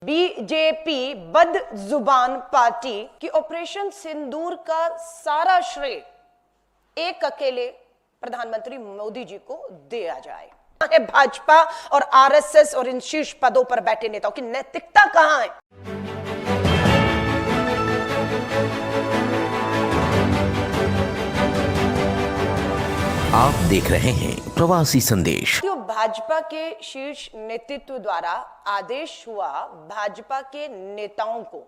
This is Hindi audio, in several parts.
बीजेपी बदजुबान पार्टी की ऑपरेशन सिंदूर का सारा श्रेय एक अकेले प्रधानमंत्री मोदी जी को दिया जाए। भाजपा और आरएसएस और इन शीर्ष पदों पर बैठे नेताओं की नैतिकता कहां है? आप देख रहे हैं प्रवासी संदेश। भाजपा के शीर्ष नेतृत्व द्वारा आदेश हुआ भाजपा के नेताओं को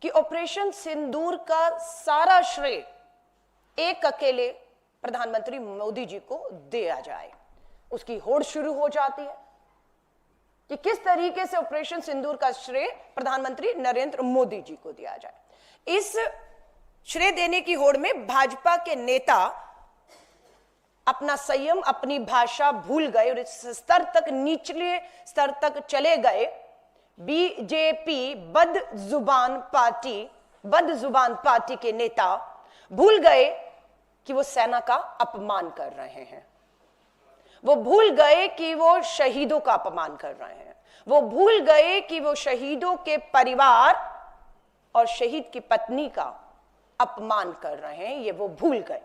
कि ऑपरेशन सिंदूर का सारा श्रेय एक अकेले प्रधानमंत्री मोदी जी को दिया जाए। उसकी होड़ शुरू हो जाती है कि किस तरीके से ऑपरेशन सिंदूर का श्रेय प्रधानमंत्री नरेंद्र मोदी जी को दिया जाए। इस श्रेय देने की होड़ में भाजपा के नेता अपना संयम, अपनी भाषा भूल गए और इस स्तर तक, निचले स्तर तक चले गए। बीजेपी बदजुबान पार्टी के नेता भूल गए कि वो सेना का अपमान कर रहे हैं। वो भूल गए कि वो शहीदों का अपमान कर रहे हैं। वो भूल गए कि वो शहीदों के परिवार और शहीद की पत्नी का अपमान कर रहे हैं। ये वो भूल गए।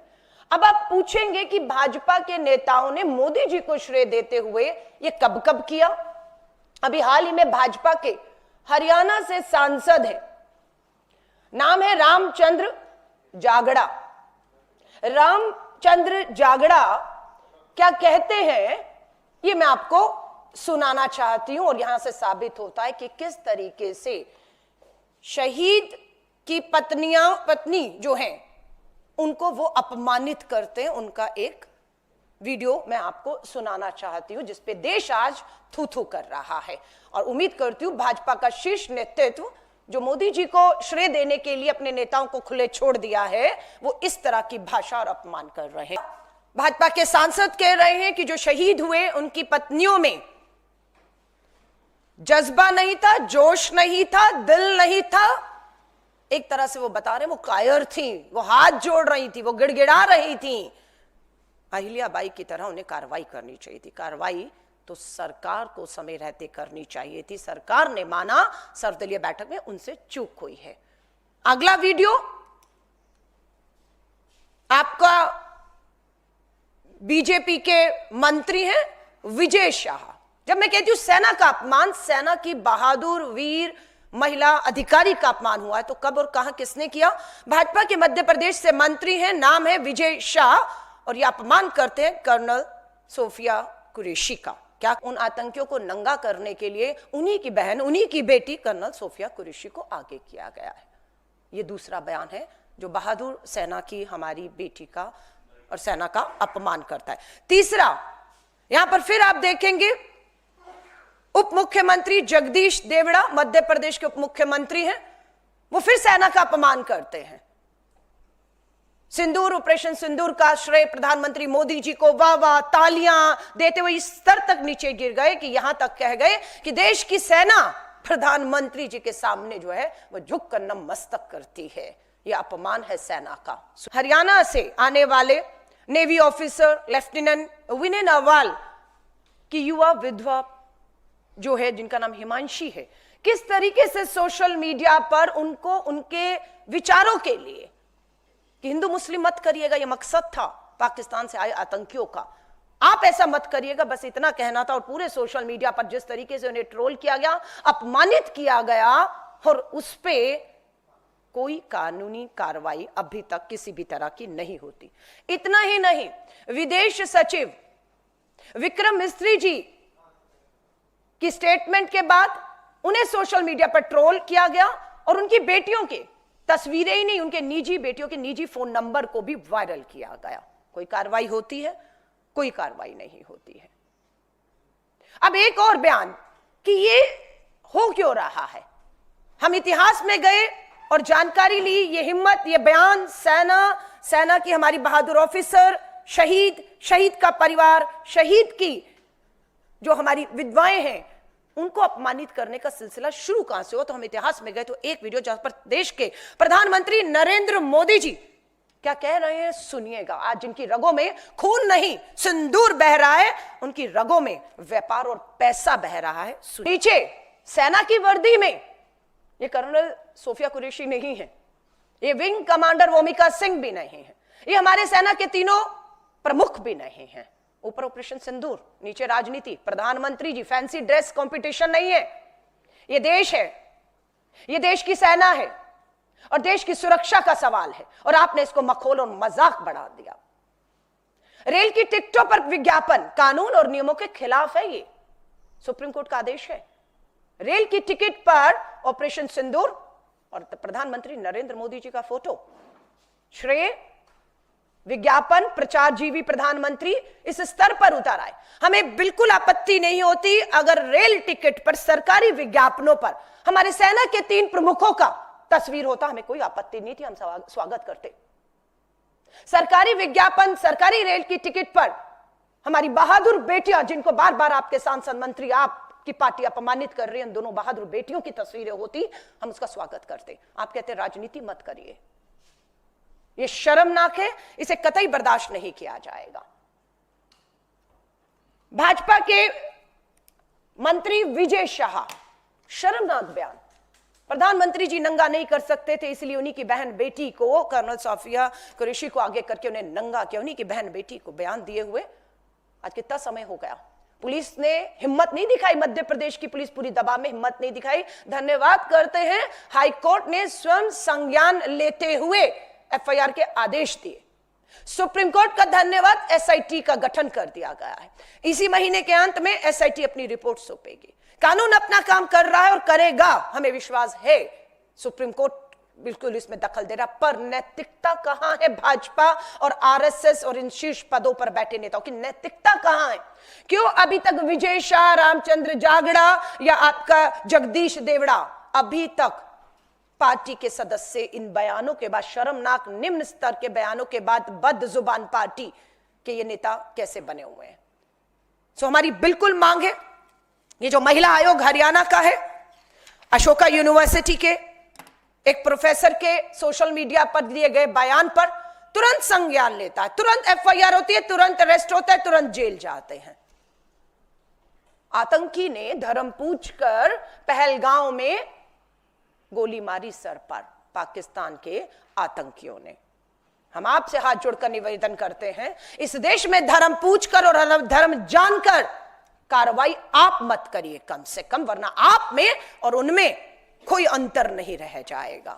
अब आप पूछेंगे कि भाजपा के नेताओं ने मोदी जी को श्रेय देते हुए ये कब कब किया? अभी हाल ही में भाजपा के हरियाणा से सांसद हैं, नाम है रामचंद्र जागड़ा। रामचंद्र जागड़ा क्या कहते हैं ये मैं आपको सुनाना चाहती हूं और यहां से साबित होता है कि किस तरीके से शहीद की पत्नी जो हैं उनको वो अपमानित करते हैं। उनका एक वीडियो मैं आपको सुनाना चाहती हूं जिसपे देश आज थू थू कर रहा है और उम्मीद करती हूं भाजपा का शीर्ष नेतृत्व जो मोदी जी को श्रेय देने के लिए अपने नेताओं को खुले छोड़ दिया है, वो इस तरह की भाषा और अपमान कर रहे हैं। भाजपा के सांसद कह रहे हैं कि जो शहीद हुए उनकी पत्नियों में जज्बा नहीं था, जोश नहीं था, दिल नहीं था। एक तरह से वो बता रहे हैं वो कायर थी, वो हाथ जोड़ रही थी, वो गिड़गिड़ा रही थी। अहिल्याबाई की तरह उन्हें कार्रवाई करनी चाहिए थी। कार्रवाई तो सरकार को समय रहते करनी चाहिए थी। सरकार ने माना, सर्वदलीय बैठक में उनसे चूक हुई है। अगला वीडियो आपका बीजेपी के मंत्री हैं विजय शाह। जब मैं कहती हूं सेना का अपमान, सेना की बहादुर वीर महिला अधिकारी का अपमान हुआ है तो कब और कहां किसने किया? भाजपा के मध्य प्रदेश से मंत्री हैं, नाम है विजय शाह और ये अपमान करते हैं कर्नल सोफिया कुरैशी का। क्या उन आतंकियों को नंगा करने के लिए उन्हीं की बहन, उन्हीं की बेटी कर्नल सोफिया कुरैशी को आगे किया गया है। ये दूसरा बयान है जो बहादुर सेना की हमारी बेटी का और सेना का अपमान करता है। तीसरा, यहां पर फिर आप देखेंगे उप मुख्यमंत्री जगदीश देवड़ा, मध्य प्रदेश के उप मुख्यमंत्री हैं, वो फिर सेना का अपमान करते हैं। सिंदूर, ऑपरेशन सिंदूर का श्रेय प्रधानमंत्री मोदी जी को वाह वाह तालियां देते हुए इस स्तर तक नीचे गिर गए कि यहां तक कह गए कि देश की सेना प्रधानमंत्री जी के सामने जो है वो झुककर नतमस्तक करती है। यह अपमान है सेना का। हरियाणा से आने वाले नेवी ऑफिसर लेफ्टिनेंट विनय नावाल की युवा विधवा जो है, जिनका नाम हिमांशी है, किस तरीके से सोशल मीडिया पर उनको उनके विचारों के लिए कि हिंदू मुस्लिम मत करिएगा, यह मकसद था पाकिस्तान से आए आतंकियों का, आप ऐसा मत करिएगा, बस इतना कहना था। और पूरे सोशल मीडिया पर जिस तरीके से उन्हें ट्रोल किया गया, अपमानित किया गया और उस पे कोई कानूनी कार्रवाई अभी तक किसी भी तरह की नहीं होती। इतना ही नहीं, विदेश सचिव विक्रम मिस्री जी की स्टेटमेंट के बाद उन्हें सोशल मीडिया पर ट्रोल किया गया और उनकी बेटियों के तस्वीरें ही नहीं, उनके निजी बेटियों के निजी फोन नंबर को भी वायरल किया गया। कोई कार्रवाई होती है? कोई कार्रवाई नहीं होती है। अब एक और बयान कि ये हो क्यों रहा है। हम इतिहास में गए और जानकारी ली, ये हिम्मत, ये बयान सेना की हमारी बहादुर ऑफिसर, शहीद का परिवार, शहीद की जो हमारी विधवाएं हैं उनको अपमानित करने का सिलसिला शुरू कहां से हुआ? तो हम इतिहास में गए तो एक वीडियो जहां पर देश के प्रधानमंत्री नरेंद्र मोदी जी क्या कह रहे हैं सुनिएगा। आज जिनकी रगों में खून नहीं सिंदूर बह रहा है, उनकी रगों में व्यापार और पैसा बह रहा है। नीचे सेना की वर्दी में ये कर्नल सोफिया कुरैशी नहीं है, ये विंग कमांडर वोमिका सिंह भी नहीं है, ये हमारे सेना के तीनों प्रमुख भी नहीं है। ऊपर ऑपरेशन सिंदूर, नीचे राजनीति, प्रधानमंत्री जी, फैंसी ड्रेस कंपटीशन नहीं है। ये देश है, ये देश की सेना है और देश की सुरक्षा का सवाल है, और आपने इसको मखौल और मजाक बढ़ा दिया। रेल की टिकटों पर विज्ञापन कानून और नियमों के खिलाफ है, ये सुप्रीम कोर्ट का आदेश है। रेल की टिकट पर ऑपरेशन सिंदूर और प्रधानमंत्री नरेंद्र मोदी जी का फोटो, श्रेय विज्ञापन प्रचारजीवी प्रधानमंत्री इस स्तर पर उतर आए। हमें बिल्कुल आपत्ति नहीं होती अगर रेल टिकट पर सरकारी विज्ञापनों पर हमारे सेना के 3 प्रमुखों का तस्वीर होता, हमें कोई आपत्ति नहीं थी, हम स्वागत करते। सरकारी विज्ञापन, सरकारी रेल की टिकट पर हमारी बहादुर बेटियां, जिनको बार बार आपके सांसद मंत्री, आपकी पार्टी अपमानित कर रही है, दोनों बहादुर बेटियों की तस्वीरें होती, हम उसका स्वागत करते। आप कहते राजनीति मत करिए, ये शर्मनाक है, इसे कतई बर्दाश्त नहीं किया जाएगा। भाजपा के मंत्री विजय शाह, शर्मनाक बयान। प्रधानमंत्री जी नंगा नहीं कर सकते थे, इसलिए उन्हीं की बहन बेटी को, कर्नल सोफिया कुरैशी को आगे करके उन्हें नंगा किया। उन्हीं की बहन बेटी को बयान दिए हुए आज कितना समय हो गया, पुलिस ने हिम्मत नहीं दिखाई, मध्य प्रदेश की पुलिस पूरी दबाव में हिम्मत नहीं दिखाई। धन्यवाद करते हैं, हाईकोर्ट ने स्वयं संज्ञान लेते हुए एफआईआर के आदेश दिए। सुप्रीम कोर्ट का धन्यवाद, एसआईटी का गठन कर दिया गया है। इसी महीने के अंत में एसआईटी अपनी रिपोर्ट सौंपेगी। कानून अपना काम कर रहा है और करेगा, हमें विश्वास है। सुप्रीम कोर्ट बिल्कुल इसमें दखल दे रहा, पर नैतिकता कहां है भाजपा और आरएसएस और इन शीर्ष पदों पर बैठे नेताओं की नैतिकता कहां है? क्यों अभी तक विजय शाह, रामचंद्र जागड़ा या आपका जगदीश देवड़ा अभी तक पार्टी के सदस्य इन बयानों के बाद, शर्मनाक निम्न स्तर के बयानों के बाद बदजुबान पार्टी के ये नेता कैसे बने हुए हैं? सो हमारी बिल्कुल मांग है, ये जो महिला आयोग हरियाणा का है, अशोका यूनिवर्सिटी के एक प्रोफेसर के सोशल मीडिया पर दिए गए बयान पर तुरंत संज्ञान लेता है, तुरंत एफआईआर होती है, तुरंत अरेस्ट होता है, तुरंत जेल जाते हैं। आतंकी ने धर्म पूछकर पहलगांव में गोली मारी सर पर, पाकिस्तान के आतंकियों ने। हम आपसे हाथ जोड़कर निवेदन करते हैं, इस देश में धर्म पूछकर और धर्म जानकर कार्रवाई आप मत करिए कम से कम, वरना आप में और उनमें कोई अंतर नहीं रह जाएगा।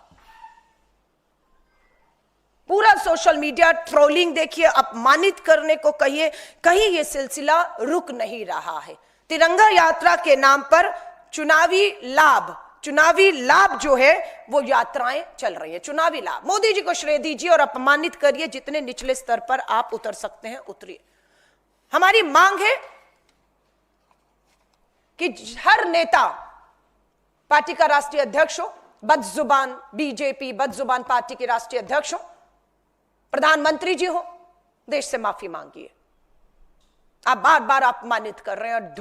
पूरा सोशल मीडिया ट्रोलिंग देखिए, अपमानित करने को कहिए, कहीं यह सिलसिला रुक नहीं रहा है। तिरंगा यात्रा के नाम पर चुनावी लाभ जो है वो यात्राएं चल रही है, चुनावी लाभ। मोदी जी को श्रेय दीजिए और अपमानित करिए, जितने निचले स्तर पर आप उतर सकते हैं उतरिए। हमारी मांग है कि हर नेता, पार्टी का राष्ट्रीय अध्यक्ष हो, बदजुबान बीजेपी, बदजुबान पार्टी के राष्ट्रीय अध्यक्ष हो, प्रधानमंत्री जी हो, देश से माफी मांगिए। आप बार बार अपमानित कर रहे हैं और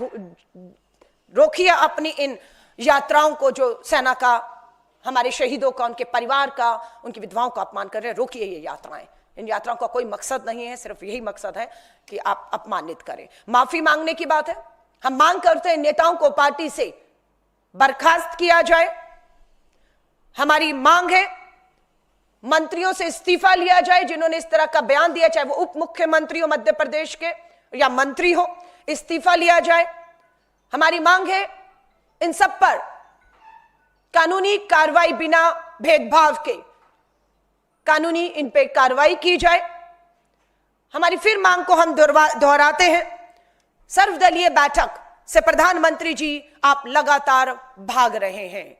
रोकिए अपनी इन यात्राओं को, जो सेना का, हमारे शहीदों का, उनके परिवार का, उनकी विधवाओं का अपमान कर रहे हैं। रोकिए ये यात्राएं। इन यात्राओं का कोई मकसद नहीं है, सिर्फ यही मकसद है कि आप अपमानित करें। माफी मांगने की बात है, हम मांग करते हैं नेताओं को पार्टी से बर्खास्त किया जाए। हमारी मांग है मंत्रियों से इस्तीफा लिया जाए जिन्होंने इस तरह का बयान दिया, चाहे वो उप मुख्यमंत्री हो मध्य प्रदेश के या मंत्री हो, इस्तीफा लिया जाए। हमारी मांग है इन सब पर कानूनी कार्रवाई, बिना भेदभाव के कानूनी इन पे कार्रवाई की जाए। हमारी फिर मांग को हम दोहराते हैं, सर्वदलीय बैठक से प्रधानमंत्री जी आप लगातार भाग रहे हैं।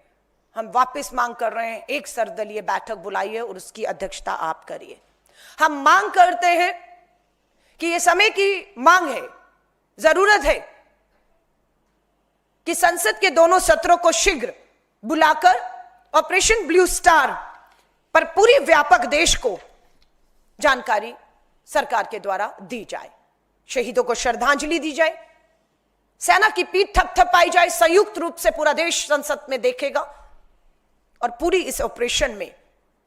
हम वापस मांग कर रहे हैं, एक सर्वदलीय बैठक बुलाइए और उसकी अध्यक्षता आप करिए। हम मांग करते हैं कि यह समय की मांग है, जरूरत है कि संसद के दोनों सत्रों को शीघ्र बुलाकर ऑपरेशन ब्लू स्टार पर पूरी व्यापक देश को जानकारी सरकार के द्वारा दी जाए, शहीदों को श्रद्धांजलि दी जाए, सेना की पीठ थपथपाई जाए, संयुक्त रूप से पूरा देश संसद में देखेगा। और पूरी इस ऑपरेशन में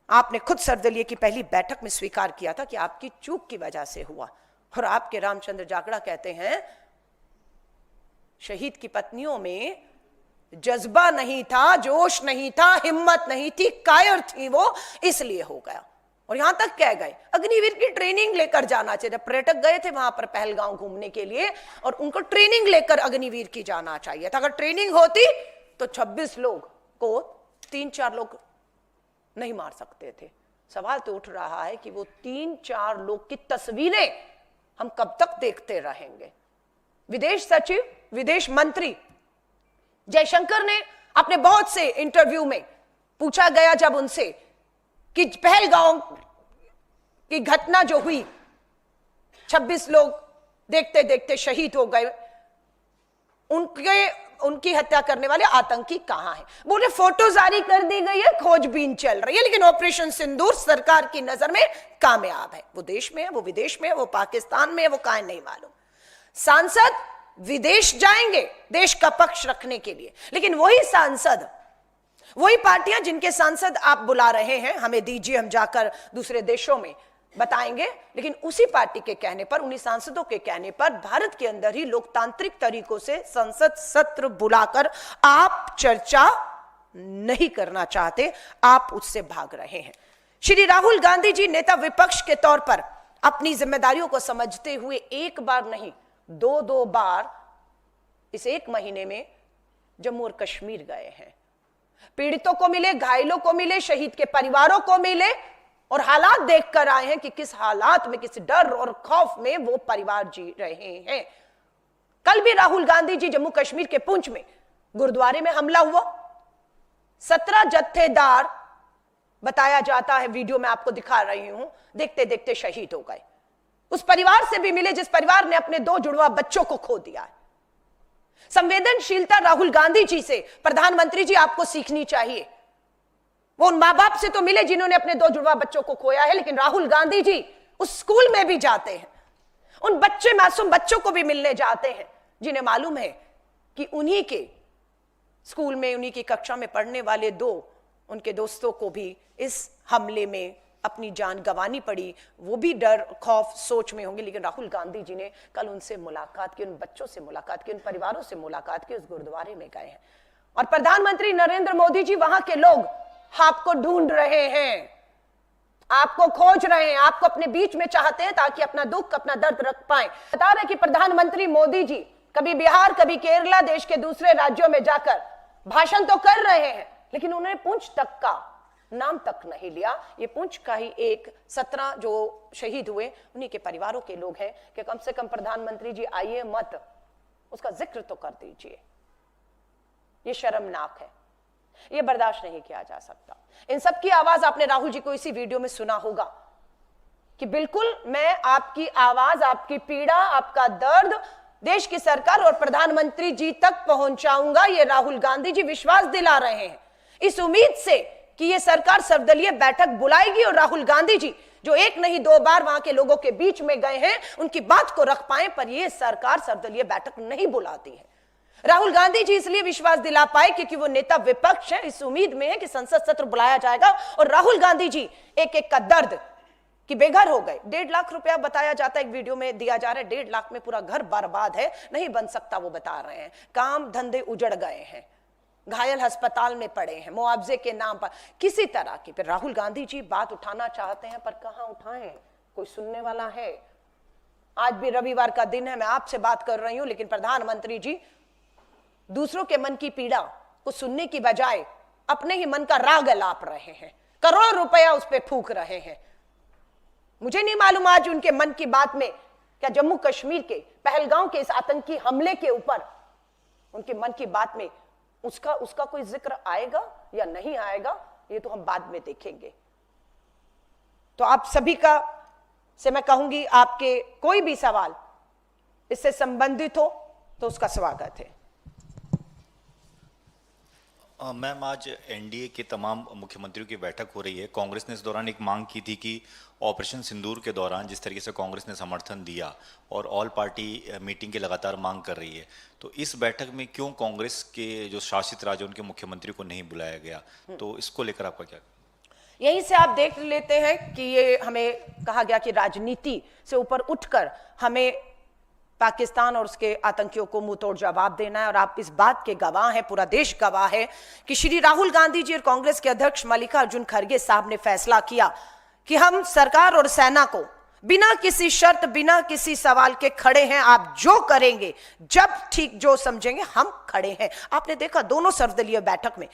आपने खुद सर्वदलीय की पहली बैठक में स्वीकार किया था कि आपकी चूक की वजह से हुआ। और आपके रामचंद्र जागड़ा कहते हैं शहीद की पत्नियों में जज्बा नहीं था, जोश नहीं था, हिम्मत नहीं थी, कायर थी वो, इसलिए हो गया। और यहां तक कह गए अग्निवीर की ट्रेनिंग लेकर जाना चाहिए। पर्यटक गए थे वहां पर पहलगांव घूमने के लिए और उनको ट्रेनिंग लेकर अग्निवीर की जाना चाहिए था। अगर ट्रेनिंग होती तो 26 लोग को 3-4 लोग नहीं मार सकते थे। सवाल तो उठ रहा है कि वो 3-4 लोग की तस्वीरें हम कब तक देखते रहेंगे। विदेश सचिव, विदेश मंत्री जयशंकर ने अपने बहुत से इंटरव्यू में पूछा गया जब उनसे कि पहलगांव की घटना जो हुई, 26 लोग देखते देखते शहीद हो गए, उनकी हत्या करने वाले आतंकी कहां हैं? बोले फोटो जारी कर दी गई है, खोजबीन चल रही है, लेकिन ऑपरेशन सिंदूर सरकार की नजर में कामयाब है। वो देश में है, वो विदेश में है, वो पाकिस्तान में है, वो कहां नहीं मालूम। सांसद विदेश जाएंगे देश का पक्ष रखने के लिए, लेकिन वही सांसद, वही पार्टियां जिनके सांसद आप बुला रहे हैं, हमें दीजिए हम जाकर दूसरे देशों में बताएंगे, लेकिन उसी पार्टी के कहने पर, उन्हीं सांसदों के कहने पर भारत के अंदर ही लोकतांत्रिक तरीकों से संसद सत्र बुलाकर आप चर्चा नहीं करना चाहते, आप उससे भाग रहे हैं। श्री राहुल गांधी जी नेता विपक्ष के तौर पर अपनी जिम्मेदारियों को समझते हुए एक बार नहीं, 2 बार इस 1 महीने में जम्मू और कश्मीर गए हैं। पीड़ितों को मिले, घायलों को मिले, शहीद के परिवारों को मिले और हालात देखकर आए हैं कि किस हालात में, किस डर और खौफ में वो परिवार जी रहे हैं। कल भी राहुल गांधी जी जम्मू कश्मीर के पुंछ में गुरुद्वारे में हमला हुआ, 17 जत्थेदार बताया जाता है, वीडियो में आपको दिखा रही हूं, देखते देखते शहीद हो गए। उस परिवार से भी मिले जिस परिवार ने अपने 2 जुड़वा बच्चों को खो दिया है। संवेदनशीलता राहुल गांधी जी से प्रधानमंत्री जी आपको सीखनी चाहिए। वो उन मां बाप से तो मिले जिन्होंने अपने 2 जुड़वा बच्चों को खोया है, लेकिन राहुल गांधी जी उस स्कूल में भी जाते हैं, उन बच्चे, मासूम बच्चों को भी मिलने जाते हैं जिन्हें मालूम है कि उन्हीं के स्कूल में, उन्हीं की कक्षा में पढ़ने वाले 2 उनके दोस्तों को भी इस हमले में अपनी जान गंवानी पड़ी। वो भी डर, खौफ, सोच में होंगे, लेकिन राहुल गांधी जी ने कल उनसे मुलाकात की, उन बच्चों से मुलाकात की, उन परिवारों से मुलाकात की, उस गुरुद्वारे में गए हैं। और प्रधानमंत्री नरेंद्र मोदी जी, वहां के लोग आपको ढूंढ रहे हैं, आपको खोज रहे हैं, आपको अपने बीच में चाहते हैं ताकि अपना दुख, अपना दर्द रख पाए। बता रहे कि प्रधानमंत्री मोदी जी कभी बिहार, कभी केरला, देश के दूसरे राज्यों में जाकर भाषण तो कर रहे हैं, लेकिन उन्होंने पुंछ तक का नाम तक नहीं लिया। ये पुंछ का ही एक 17 जो शहीद हुए उन्हीं के परिवारों के लोग हैं कि कम से कम प्रधानमंत्री जी आइए मत, उसका जिक्र तो कर दीजिए। ये शर्मनाक है, ये बर्दाश्त नहीं किया जा सकता। इन सब की आवाज आपने राहुल जी को इसी वीडियो में सुना होगा कि बिल्कुल मैं आपकी आवाज, आपकी पीड़ा, आपका दर्द देश की सरकार और प्रधानमंत्री जी तक पहुंचाऊंगा। ये राहुल गांधी जी विश्वास दिला रहे हैं, इस उम्मीद से कि ये सरकार सर्वदलीय बैठक बुलाएगी और राहुल गांधी जी जो 1 नहीं 2 बार वहां के लोगों के बीच में गए हैं, उनकी बात को रख पाए, पर ये सरकार सर्वदलीय बैठक नहीं बुलाती है। राहुल गांधी जी इसलिए विश्वास दिला पाए क्योंकि वो नेता विपक्ष है, इस उम्मीद में है कि संसद सत्र बुलाया जाएगा और राहुल गांधी जी एक एक का दर्द कि बेघर हो गए। 1.5 लाख रुपया बताया जाता है, एक वीडियो में दिया जा रहा है, 1.5 लाख में पूरा घर बर्बाद है, नहीं बन सकता वो बता रहे हैं, काम धंधे उजड़ गए हैं, घायल अस्पताल में पड़े हैं मुआवजे के नाम पर, किसी तरह की। फिर राहुल गांधी जी बात उठाना चाहते हैं, पर कहां उठाएं, कोई सुनने वाला है? आज भी रविवार का दिन है, मैं आपसे बात कर रही हूं, लेकिन प्रधानमंत्री जी दूसरों के मन की पीड़ा को सुनने की बजाय अपने ही मन का राग अलाप रहे हैं, करोड़ों रुपया उस पर फूंक रहे हैं। मुझे नहीं मालूम आज उनके मन की बात में क्या जम्मू कश्मीर के पहलगांव के इस आतंकी हमले के ऊपर उनके मन की बात में उसका कोई जिक्र आएगा या नहीं आएगा, ये तो हम बाद में देखेंगे। तो आप सभी का से मैं कहूंगी, आपके कोई भी सवाल इससे संबंधित हो तो उसका स्वागत है। मैम, आज एनडीए के तमाम मुख्यमंत्रियों की बैठक हो रही है। कांग्रेस ने इस दौरान एक मांग की थी कि ऑपरेशन सिंदूर के दौरान जिस तरीके से कांग्रेस ने समर्थन दिया और ऑल पार्टी मीटिंग की लगातार मांग कर रही है, तो इस बैठक में क्यों कांग्रेस के जो शासित राज्य उनके मुख्यमंत्री को नहीं बुलाया गया? तो इसको लेकर आपका क्या? यहीं से आप देख लेते हैं कि ये हमें कहा गया कि राजनीति से ऊपर उठकर हमें पाकिस्तान और उसके आतंकियों को मुंह तोड़ जवाब देना है। और आप इस बात के गवाह हैं, पूरा देश गवाह है कि श्री राहुल गांधी जी और कांग्रेस के अध्यक्ष मल्लिकार्जुन खड़गे साहब ने फैसला किया कि हम सरकार और सेना को बिना किसी शर्त, बिना किसी सवाल के खड़े हैं। आप जो करेंगे, जब ठीक जो समझेंगे, हम खड़े हैं। आपने देखा दोनों सर्वदलीय बैठक में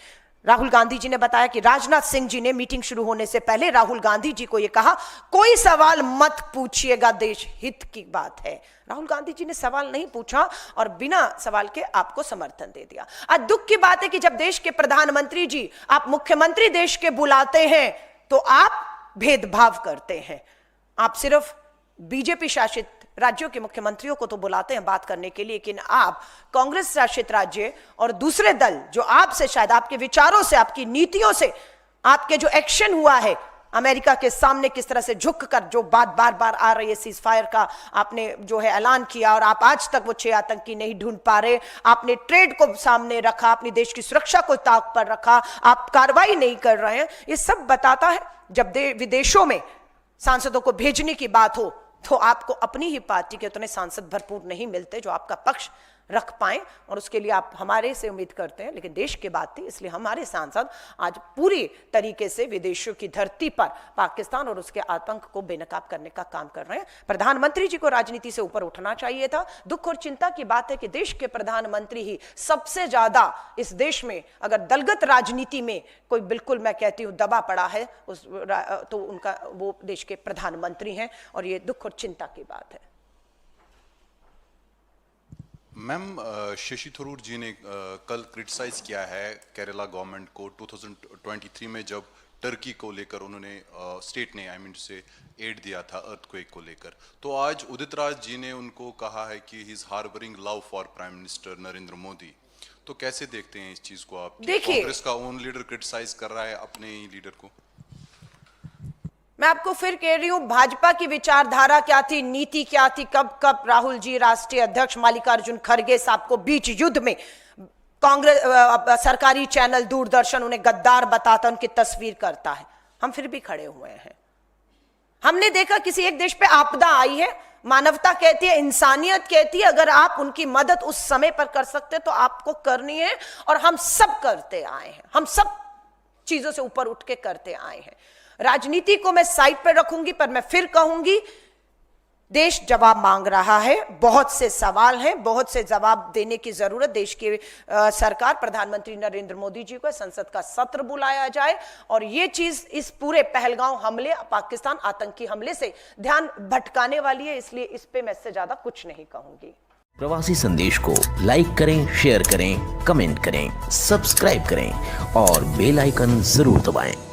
राहुल गांधी जी ने बताया कि राजनाथ सिंह जी ने मीटिंग शुरू होने से पहले राहुल गांधी जी को यह कहा, कोई सवाल मत पूछिएगा, देश हित की बात है। राहुल गांधी जी ने सवाल नहीं पूछा और बिना सवाल के आपको समर्थन दे दिया। आज दुख की बात है कि जब देश के प्रधानमंत्री जी, आप मुख्यमंत्री देश के बुलाते हैं तो आप भेदभाव करते हैं। आप सिर्फ बीजेपी शासित राज्यों के मुख्यमंत्रियों को तो बुलाते हैं बात करने के लिए, लेकिन आप कांग्रेस शासित राज्य और दूसरे दल जो आपसे शायद आपके विचारों से, आपकी नीतियों से, आपके जो एक्शन हुआ है अमेरिका के सामने किस तरह से झुककर जो बात बार बार आ रही है, सीज फायर का आपने जो है ऐलान किया और आप आज तक वो 6 आतंकी नहीं ढूंढ पा रहे। आपने ट्रेड को सामने रखा, अपनी देश की सुरक्षा को ताक पर रखा, आप कार्रवाई नहीं कर रहे हैं। ये सब बताता है जब विदेशों में सांसदों को भेजने की बात हो तो आपको अपनी ही पार्टी के उतने सांसद भरपूर नहीं मिलते जो आपका पक्ष रख पाएं, और उसके लिए आप हमारे से उम्मीद करते हैं। लेकिन देश की बात थी, इसलिए हमारे सांसद आज पूरी तरीके से विदेशों की धरती पर पाकिस्तान और उसके आतंक को बेनकाब करने का काम कर रहे हैं। प्रधानमंत्री जी को राजनीति से ऊपर उठना चाहिए था। दुख और चिंता की बात है कि देश के प्रधानमंत्री ही सबसे ज्यादा इस देश में, अगर दलगत राजनीति में कोई बिल्कुल मैं कहती हूं दबा पड़ा है तो उनका वो देश के प्रधानमंत्री हैं, और ये दुख और चिंता की बात है। मैम, शशि थरूर जी ने कल क्रिटिसाइज किया है केरला गवर्नमेंट को 2023 में जब टर्की को लेकर उन्होंने स्टेट ने से एड दिया था अर्थक्वेक को लेकर। तो आज उदित राज जी ने उनको कहा है कि he is harbouring love for prime minister Narendra Modi. तो कैसे देखते हैं इस चीज को आप? देखिए, कांग्रेस का ओन लीडर क्रिटिसाइज कर रहा है अपने ही लीडर को। मैं आपको फिर कह रही हूं, भाजपा की विचारधारा क्या थी, नीति क्या थी, कब कब राहुल जी, राष्ट्रीय अध्यक्ष मल्लिकार्जुन खड़गे साहब को बीच युद्ध में कांग्रेस सरकारी चैनल दूरदर्शन उन्हें गद्दार बताता, उनकी तस्वीर करता है। हम फिर भी खड़े हुए हैं। हमने देखा किसी एक देश पे आपदा आई है, मानवता कहती है, इंसानियत कहती है, अगर आप उनकी मदद उस समय पर कर सकते तो आपको करनी है, और हम सब करते आए हैं। हम सब चीजों से ऊपर उठ के करते आए हैं। राजनीति को मैं साइड पर रखूंगी, पर मैं फिर कहूंगी, देश जवाब मांग रहा है। बहुत से सवाल हैं, बहुत से जवाब देने की जरूरत देश की सरकार, प्रधानमंत्री नरेंद्र मोदी जी को संसद का सत्र बुलाया जाए, और ये चीज इस पूरे पहलगांव हमले, पाकिस्तान आतंकी हमले से ध्यान भटकाने वाली है। इसलिए इस पे मैं इससे ज्यादा कुछ नहीं कहूंगी। प्रवासी संदेश को लाइक करें, शेयर करें, कमेंट करें, सब्सक्राइब करें और बेल आइकन जरूर दबाएं।